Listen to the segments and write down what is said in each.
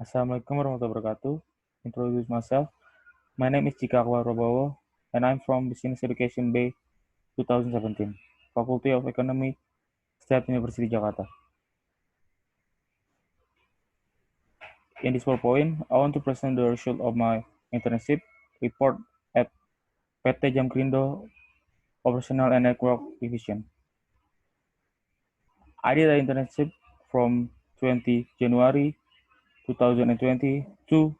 Assalamualaikum warahmatullahi wabarakatuh. Introduce myself. My name is Chika Robowo, and I'm from Business Education Bay 2017, Faculty of Economics, State University Jakarta. In this PowerPoint, I want to present the result of my internship report at PT.JAMKRINDO Operational and Network Division. I did an internship from 20 January 2020 to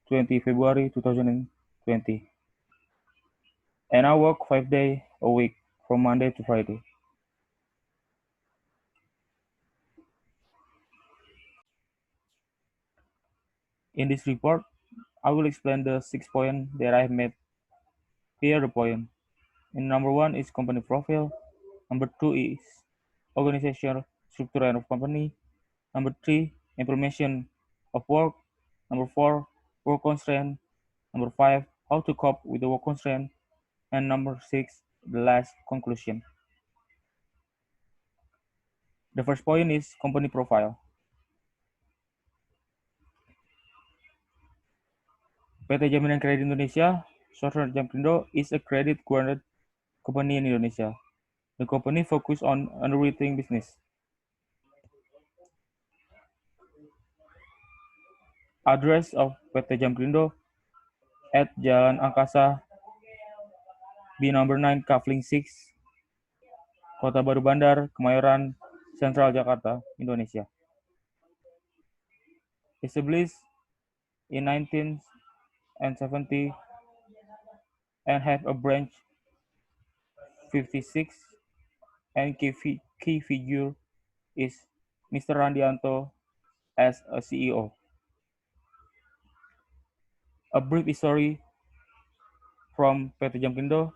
20 February 2020. And I work 5 days a week from Monday to Friday. In this report, I will explain the 6 points that I have made. Here the point. In number 1 is company profile. Number 2 is organizational structure of company. Number 3, implementation of work. Number 4, work constraint. Number 5, how to cope with the work constraint. And number 6, the last conclusion. The first point is company profile. PT Jaminan Kredit Indonesia, shorter JAMKRINDO, is a credit-granted company in Indonesia. The company focuses on underwriting business. Address of PT JAMKRINDO at Jalan Angkasa B number 9 Kavling 6, Kota Baru Bandar, Kemayoran, Central Jakarta, Indonesia. Established in 1970 and have a branch 56 and key figure is Mr. Randianto as a CEO. A brief history from PT JAMKRINDO,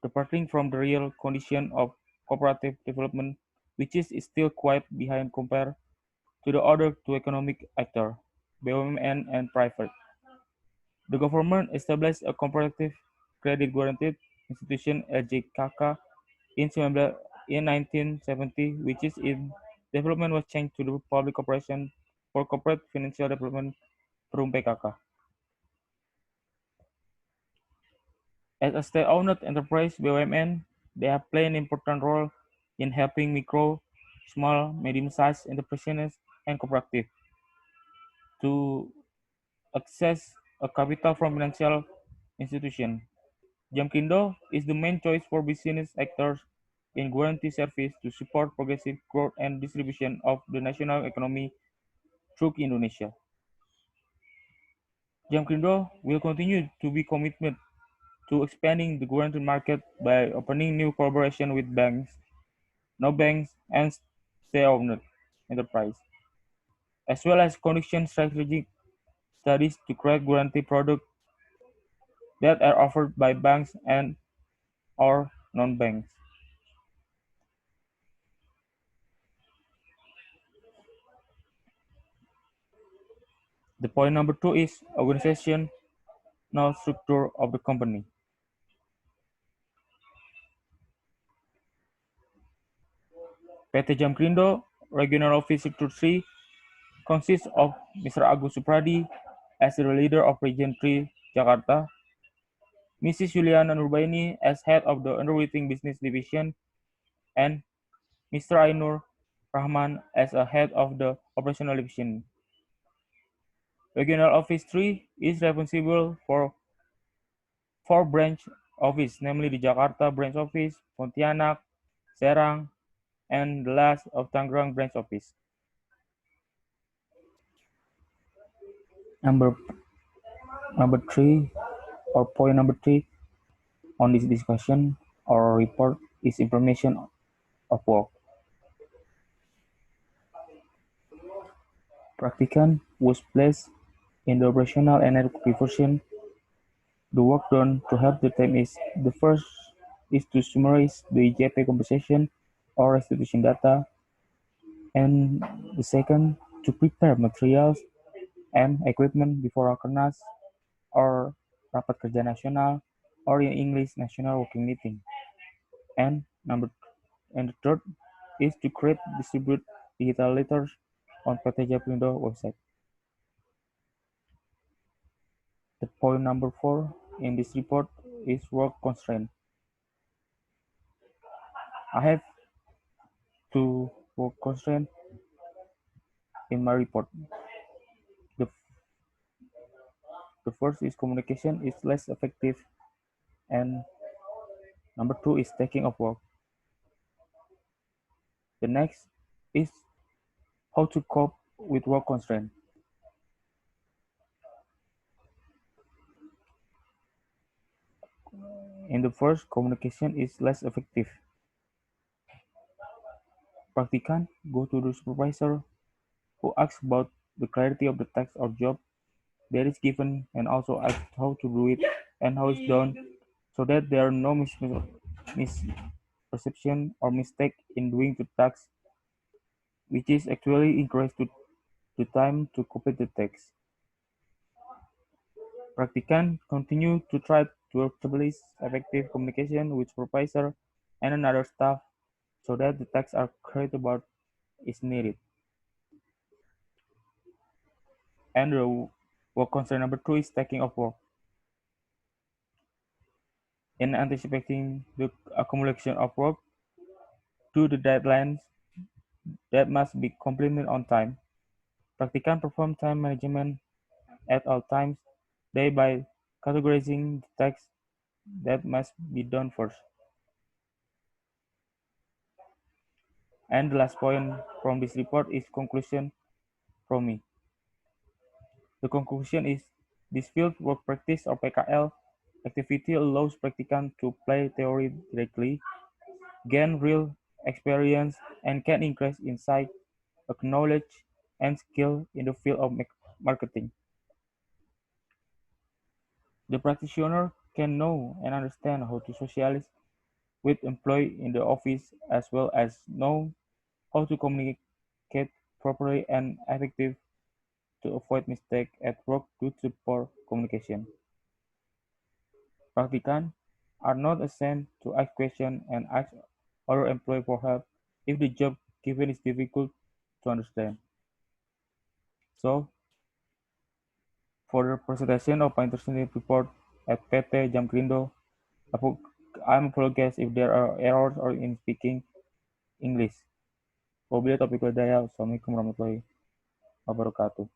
departing from the real condition of cooperative development, which is still quite behind compared to the other two economic actors, BUMN and private. The government established a cooperative credit guaranteed institution LJKK in 1970, which is in development was changed to the Public Corporation for Corporate Financial Development Perum PKK. As a state-owned enterprise, BUMN, they have played an important role in helping micro, small, medium-sized enterprises and cooperatives to access a capital from financial institutions. JAMKRINDO is the main choice for business actors in guarantee service to support progressive growth and distribution of the national economy through Indonesia. JAMKRINDO will continue to be committed to expanding the guarantee market by opening new collaboration with banks, no-banks, and state-owned enterprise, as well as conducting strategic studies to create guarantee products that are offered by banks and or non-banks. The point number 2 is organizational structure of the company. PT JAMKRINDO Regional Office Sector 3 consists of Mr. Agus Supradi as the leader of Region 3 Jakarta, Mrs. Juliana Nurbaini as head of the Underwriting Business Division, and Mr. Ainur Rahman as a head of the Operational Division. Regional Office 3 is responsible for 4 branch offices, namely the Jakarta branch office, Pontianak, Serang, and the last of Tangerang branch office. Number 3 or point number 3 on this discussion or report is information of work. Practicant was placed in the operational and network division. The work done to help the team is the first is to summarize the IJP compensation or restitution data, and the second to prepare materials and equipment before Rakernas or Rapat Kerja Nasional or in English National Working Meeting. And the third is to create distribute digital letters on PT JAMKRINDO website. Point number 4 in this report is work constraint. I have two work constraints in my report. The, the first is communication is less effective, and number two is taking of work. The next is how to cope with work constraint. In the first, communication is less effective. Practicant go to the supervisor who asks about the clarity of the task or job that is given and also asks how to do it and how it's done so that there are no misperception or mistake in doing the task, which is actually increase to time to complete the text. Practicant continue to try to establish effective communication with supervisor and another staff so that the tasks are carried about is needed. And the work concern number two is taking of work. In anticipating the accumulation of work to the deadlines that must be completed on time, practicant perform time management at all times, thereby categorizing the tasks that must be done first. And the last point from this report is conclusion from me. The conclusion is this field work practice or PKL activity allows practicants to apply theory directly, gain real experience, and can increase insight, knowledge, and skill in the field of marketing. The practitioner can know and understand how to socialize with employees in the office as well as know how to communicate properly and effectively to avoid mistakes at work due to poor communication. Practicants are not assigned to ask questions and ask other employees for help if the job given is difficult to understand. So, for the presentation of my internship report at PT.JAMKRINDO, I'm apologize if there are errors or in speaking English. Wabillahi taufiq wal hidayah. Wassalamualaikum warahmatullahi wabarakatuh.